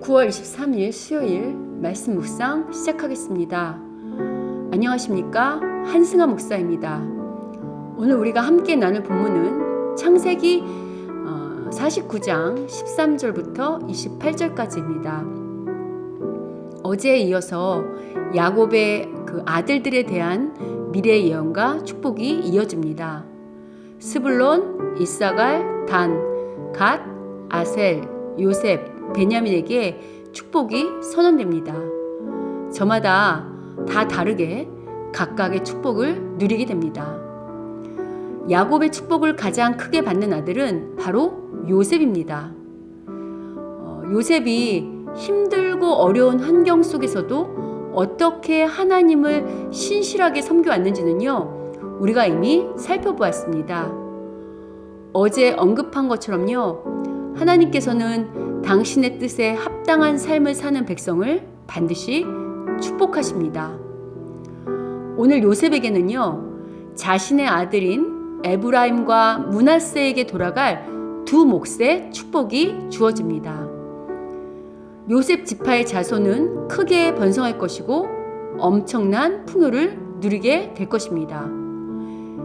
9월 23일 수요일 말씀 묵상 시작하겠습니다. 안녕하십니까? 한승아 목사입니다. 오늘 우리가 함께 나눌 본문은 창세기 49장 13절부터 28절까지입니다. 어제에 이어서 야곱의 그 아들들에 대한 미래의 예언과 축복이 이어집니다. 스불론, 이사갈, 단, 갓, 아셀, 요셉, 베냐민에게 축복이 선언됩니다. 저마다 다 다르게 각각의 축복을 누리게 됩니다. 야곱의 축복을 가장 크게 받는 아들은 바로 요셉입니다. 요셉이 힘들고 어려운 환경 속에서도 어떻게 하나님을 신실하게 섬겨왔는지는요, 우리가 이미 살펴보았습니다. 어제 언급한 것처럼요, 하나님께서는 당신의 뜻에 합당한 삶을 사는 백성을 반드시 축복하십니다. 오늘 요셉에게는요, 자신의 아들인 에브라임과 므낫세에게 돌아갈 두 몫의 축복이 주어집니다. 요셉 지파의 자손은 크게 번성할 것이고 엄청난 풍요를 누리게 될 것입니다.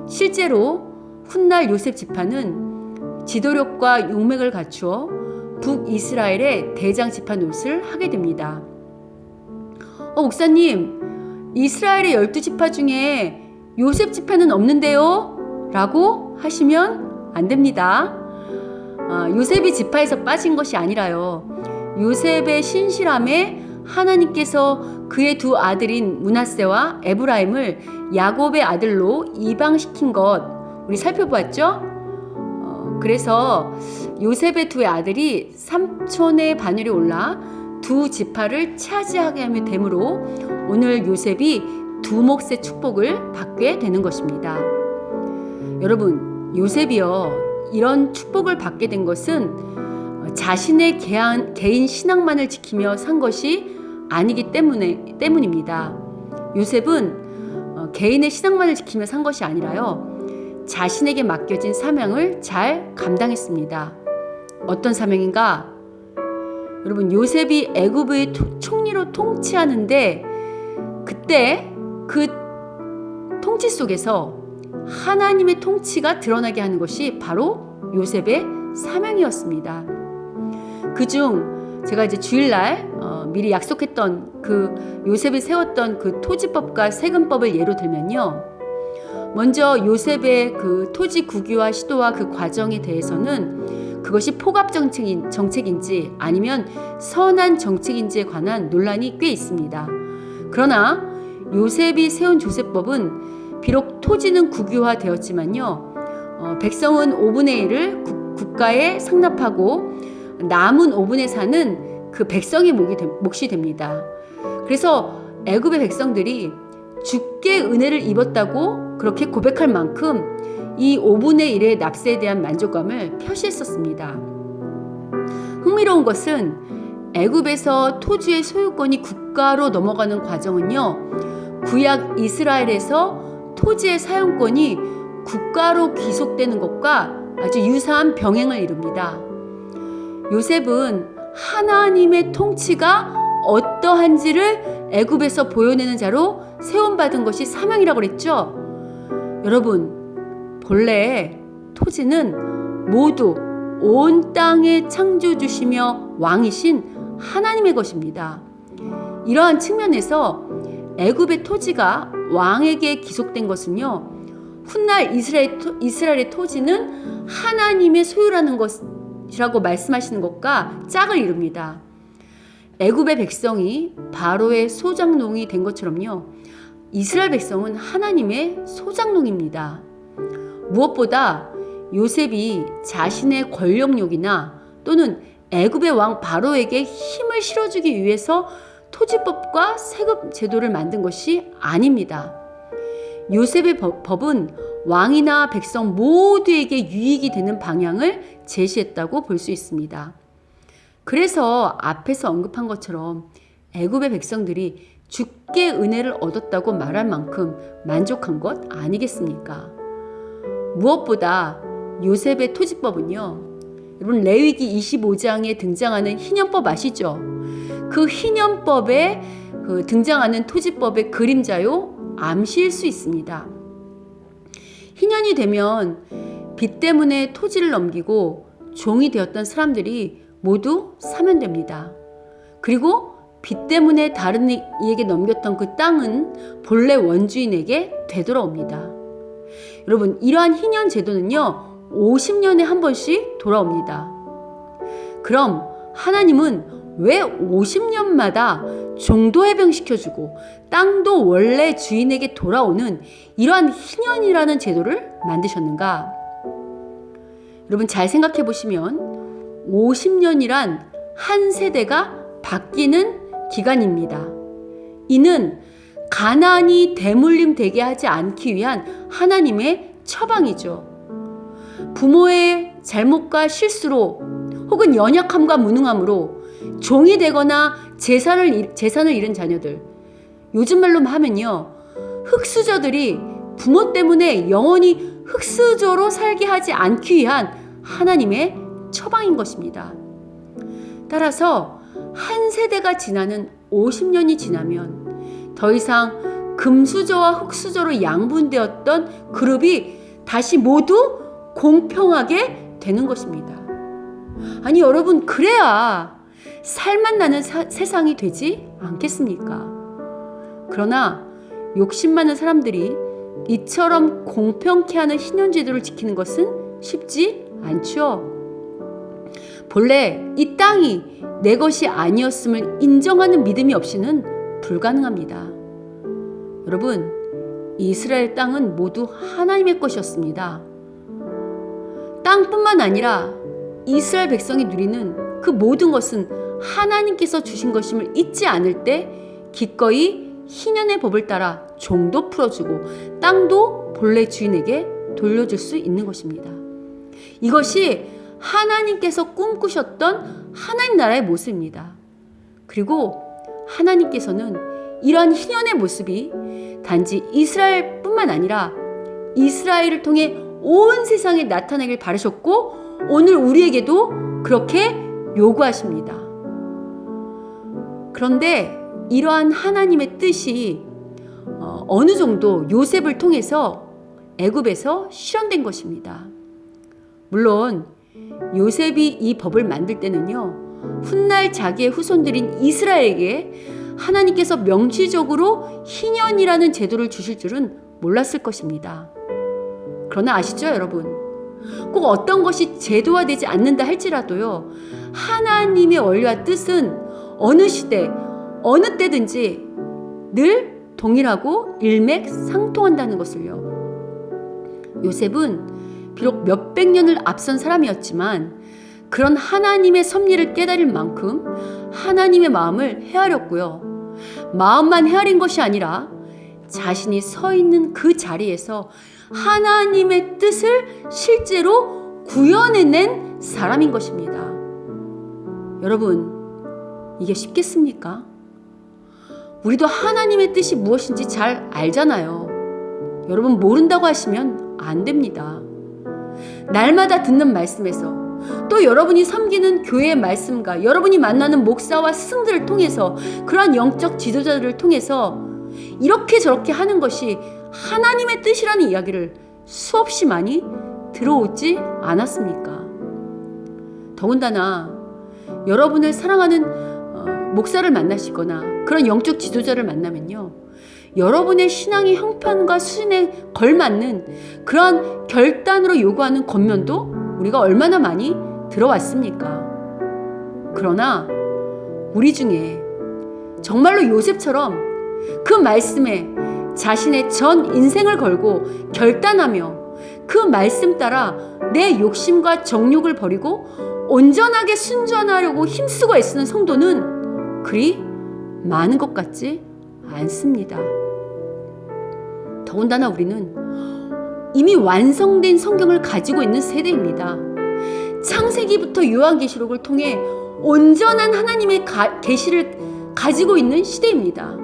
실제로 훗날 요셉 지파는 지도력과 용맥을 갖추어 북이스라엘의 대장 지파 노릇을 하게 됩니다. 목사님, 이스라엘의 12지파 중에 요셉 지파는 없는데요? 라고 하시면 안 됩니다. 요셉이 지파에서 빠진 것이 아니라요, 요셉의 신실함에 하나님께서 그의 두 아들인 므낫세와 에브라임을 야곱의 아들로 이방시킨 것 우리 살펴보았죠? 그래서 요셉의 두 아들이 삼촌의 반열에 올라 두 지파를 차지하게 하며 되므로 오늘 요셉이 두 몫의 축복을 받게 되는 것입니다. 여러분, 요셉이요, 이런 축복을 받게 된 것은 자신의 개인 신앙만을 지키며 산 것이 아니기 때문입니다. 요셉은 개인의 신앙만을 지키며 산 것이 아니라요, 자신에게 맡겨진 사명을 잘 감당했습니다. 어떤 사명인가? 여러분, 요셉이 애굽의 총리로 통치하는데 그때 그 통치 속에서 하나님의 통치가 드러나게 하는 것이 바로 요셉의 사명이었습니다. 그중 제가 이제 주일날 미리 약속했던 그 요셉이 세웠던 그 토지법과 세금법을 예로 들면요, 먼저 요셉의 그 토지 국유화 시도와 그 과정에 대해서는 그것이 포갑 정책인지 아니면 선한 정책인지에 관한 논란이 꽤 있습니다. 그러나 요셉이 세운 조세법은 비록 토지는 국유화 되었지만요, 백성은 5분의 1을 국가에 상납하고 남은 5분의 4는 그 백성의 몫이 됩니다. 그래서 애굽의 백성들이 주께 은혜를 입었다고 그렇게 고백할 만큼 이 5분의 1의 납세에 대한 만족감을 표시했었습니다. 흥미로운 것은 애굽에서 토지의 소유권이 국가로 넘어가는 과정은요, 구약 이스라엘에서 토지의 사용권이 국가로 귀속되는 것과 아주 유사한 병행을 이룹니다. 요셉은 하나님의 통치가 어떠한지를 애굽에서 보여내는 자로 세움받은 것이 사명이라고 그랬죠. 여러분, 본래 토지는 모두 온 땅의 창조주시며 왕이신 하나님의 것입니다. 이러한 측면에서 애굽의 토지가 왕에게 기속된 것은요, 훗날 이스라엘의 토지는 하나님의 소유라는 것이라고 말씀하시는 것과 짝을 이룹니다. 애굽의 백성이 바로의 소장농이 된 것처럼요, 이스라엘 백성은 하나님의 소장농입니다. 무엇보다 요셉이 자신의 권력욕이나 또는 애굽의 왕 바로에게 힘을 실어주기 위해서 토지법과 세금 제도를 만든 것이 아닙니다. 요셉의 법은 왕이나 백성 모두에게 유익이 되는 방향을 제시했다고 볼 수 있습니다. 그래서 앞에서 언급한 것처럼 애굽의 백성들이 주께 은혜를 얻었다고 말할 만큼 만족한 것 아니겠습니까? 무엇보다 요셉의 토지법은요, 여러분 레위기 25장에 등장하는 희년법 아시죠? 그 희년법에 등장하는 토지법의 그림자요 암시일 수 있습니다. 희년이 되면 빚 때문에 토지를 넘기고 종이 되었던 사람들이 모두 사면됩니다. 그리고 빚 때문에 다른 이에게 넘겼던 그 땅은 본래 원주인에게 되돌아옵니다. 여러분 이러한 희년 제도는요 50년에 한 번씩 돌아옵니다. 그럼 하나님은 왜 50년마다 종도 해병시켜주고 땅도 원래 주인에게 돌아오는 이러한 희년이라는 제도를 만드셨는가? 여러분 잘 생각해 보시면 50년이란 한 세대가 바뀌는 기간입니다. 이는 가나안이 대물림 되게 하지 않기 위한 하나님의 처방이죠. 부모의 잘못과 실수로 혹은 연약함과 무능함으로 종이 되거나 재산을 잃은 자녀들, 요즘 말로 하면요 흙수저들이 부모 때문에 영원히 흙수저로 살게 하지 않기 위한 하나님의 처방인 것입니다. 따라서 한 세대가 지나는 50년이 지나면 더 이상 금수저와 흙수저로 양분되었던 그룹이 다시 모두 공평하게 되는 것입니다. 아니 여러분 그래야 살맛 나는 세상이 되지 않겠습니까? 그러나 욕심 많은 사람들이 이처럼 공평케 하는 희년제도를 지키는 것은 쉽지 않죠. 본래 이 땅이 내 것이 아니었음을 인정하는 믿음이 없이는 불가능합니다. 여러분, 이스라엘 땅은 모두 하나님의 것이었습니다. 땅뿐만 아니라 이스라엘 백성이 누리는 그 모든 것은 하나님께서 주신 것임을 잊지 않을 때 기꺼이 희년의 법을 따라 종도 풀어주고 땅도 본래 주인에게 돌려줄 수 있는 것입니다. 이것이 하나님께서 꿈꾸셨던 하나님 나라의 모습입니다. 그리고 하나님께서는 이러한 희년의 모습이 단지 이스라엘뿐만 아니라 이스라엘을 통해 온 세상에 나타나길 바라셨고 오늘 우리에게도 그렇게 요구하십니다. 그런데 이러한 하나님의 뜻이 어느 정도 요셉을 통해서 애굽에서 실현된 것입니다. 물론 요셉이 이 법을 만들 때는요 훗날 자기의 후손들인 이스라엘에게 하나님께서 명시적으로 희년이라는 제도를 주실 줄은 몰랐을 것입니다. 그러나 아시죠 여러분? 꼭 어떤 것이 제도화되지 않는다 할지라도요 하나님의 원리와 뜻은 어느 시대 어느 때든지 늘 동일하고 일맥상통한다는 것을요. 요셉은 비록 몇백 년을 앞선 사람이었지만 그런 하나님의 섭리를 깨달을 만큼 하나님의 마음을 헤아렸고요. 마음만 헤아린 것이 아니라 자신이 서 있는 그 자리에서 하나님의 뜻을 실제로 구현해낸 사람인 것입니다. 여러분, 이게 쉽겠습니까? 우리도 하나님의 뜻이 무엇인지 잘 알잖아요. 여러분 모른다고 하시면 안 됩니다. 날마다 듣는 말씀에서 또 여러분이 섬기는 교회의 말씀과 여러분이 만나는 목사와 스승들을 통해서 그러한 영적 지도자들을 통해서 이렇게 저렇게 하는 것이 하나님의 뜻이라는 이야기를 수없이 많이 들어오지 않았습니까? 더군다나 여러분을 사랑하는 목사를 만나시거나 그런 영적 지도자를 만나면요 여러분의 신앙의 형편과 수준에 걸맞는 그런 결단으로 요구하는 권면도 우리가 얼마나 많이 들어왔습니까? 그러나 우리 중에 정말로 요셉처럼 그 말씀에 자신의 전 인생을 걸고 결단하며 그 말씀 따라 내 욕심과 정욕을 버리고 온전하게 순전하려고 힘쓰고 애쓰는 성도는 그리 많은 것 같지 않습니다. 더군다나 우리는 이미 완성된 성경을 가지고 있는 세대입니다. 창세기부터 요한계시록을 통해 온전한 하나님의 계시를 가지고 있는 시대입니다.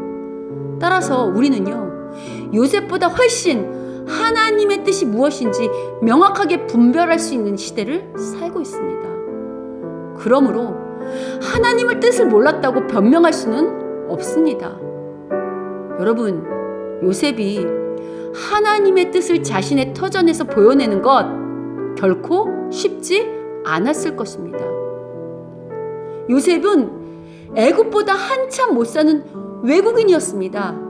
따라서 우리는요 요셉보다 훨씬 하나님의 뜻이 무엇인지 명확하게 분별할 수 있는 시대를 살고 있습니다. 그러므로 하나님의 뜻을 몰랐다고 변명할 수는 없습니다. 여러분, 요셉이 하나님의 뜻을 자신의 터전에서 보여내는 것 결코 쉽지 않았을 것입니다. 요셉은 애굽보다 한참 못 사는 외국인이었습니다.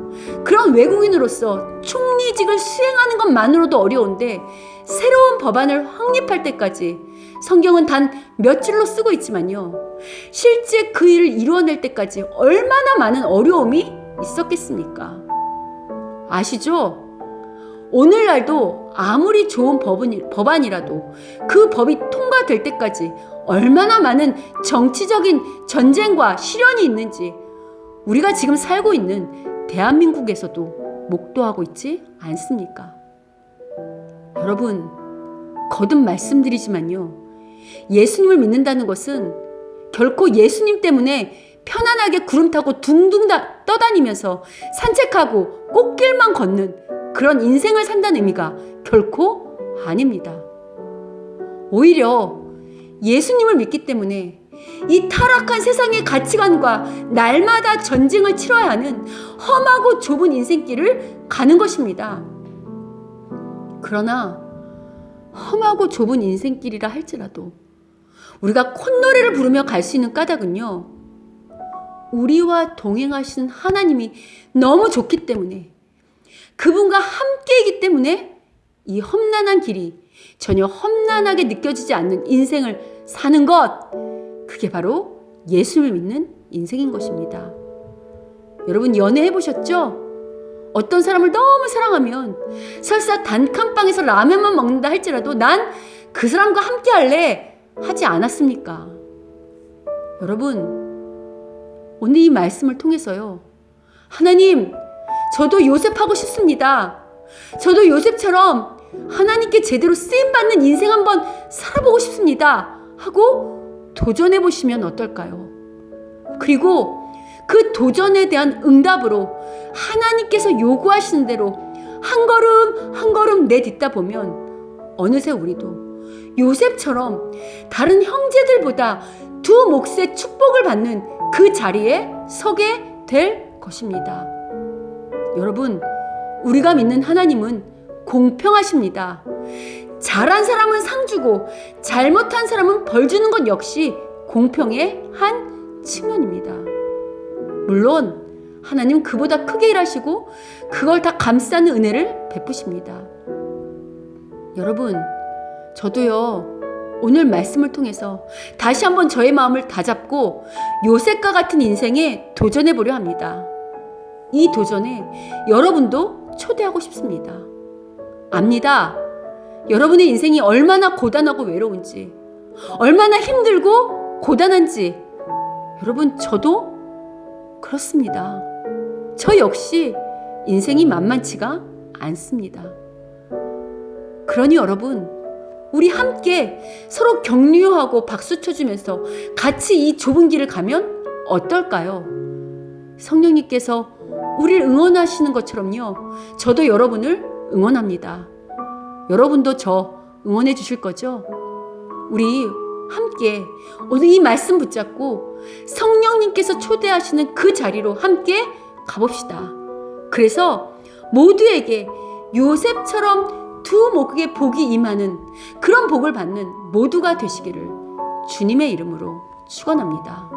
그런 외국인으로서 총리직을 수행하는 것만으로도 어려운데 새로운 법안을 확립할 때까지 성경은 단 몇 줄로 쓰고 있지만요, 실제 그 일을 이루어낼 때까지 얼마나 많은 어려움이 있었겠습니까? 아시죠? 오늘날도 아무리 좋은 법안이라도 그 법이 통과될 때까지 얼마나 많은 정치적인 전쟁과 시련이 있는지 우리가 지금 살고 있는 대한민국에서도 목도하고 있지 않습니까? 여러분, 거듭 말씀드리지만요, 예수님을 믿는다는 것은 결코 예수님 때문에 편안하게 구름 타고 둥둥 떠다니면서 산책하고 꽃길만 걷는 그런 인생을 산다는 의미가 결코 아닙니다. 오히려 예수님을 믿기 때문에 이 타락한 세상의 가치관과 날마다 전쟁을 치러야 하는 험하고 좁은 인생길을 가는 것입니다. 그러나 험하고 좁은 인생길이라 할지라도 우리가 콧노래를 부르며 갈 수 있는 까닭은요, 우리와 동행하시는 하나님이 너무 좋기 때문에, 그분과 함께이기 때문에 이 험난한 길이 전혀 험난하게 느껴지지 않는 인생을 사는 것, 그게 바로 예수를 믿는 인생인 것입니다. 여러분, 연애해 보셨죠? 어떤 사람을 너무 사랑하면 설사 단칸방에서 라면만 먹는다 할지라도 난 그 사람과 함께 할래 하지 않았습니까? 여러분, 오늘 이 말씀을 통해서요, 하나님, 저도 요셉하고 싶습니다. 저도 요셉처럼 하나님께 제대로 쓰임받는 인생 한번 살아보고 싶습니다 하고 도전해 보시면 어떨까요? 그리고 그 도전에 대한 응답으로 하나님께서 요구하시는 대로 한 걸음 한 걸음 내딛다 보면 어느새 우리도 요셉처럼 다른 형제들보다 두 몫의 축복을 받는 그 자리에 서게 될 것입니다. 여러분, 우리가 믿는 하나님은 공평하십니다. 잘한 사람은 상 주고 잘못한 사람은 벌 주는 것 역시 공평의 한 측면입니다. 물론 하나님 그보다 크게 일하시고 그걸 다 감싸는 은혜를 베푸십니다. 여러분, 저도요, 오늘 말씀을 통해서 다시 한번 저의 마음을 다잡고 요셉과 같은 인생에 도전해 보려 합니다. 이 도전에 여러분도 초대하고 싶습니다. 압니다. 여러분의 인생이 얼마나 고단하고 외로운지, 얼마나 힘들고 고단한지. 여러분, 저도 그렇습니다. 저 역시 인생이 만만치가 않습니다. 그러니 여러분, 우리 함께 서로 격려하고 박수 쳐주면서 같이 이 좁은 길을 가면 어떨까요? 성령님께서 우리를 응원하시는 것처럼요, 저도 여러분을 응원합니다. 여러분도 저 응원해 주실 거죠? 우리 함께 오늘 이 말씀 붙잡고 성령님께서 초대하시는 그 자리로 함께 가봅시다. 그래서 모두에게 요셉처럼 두 목에 복이 임하는 그런 복을 받는 모두가 되시기를 주님의 이름으로 축원합니다.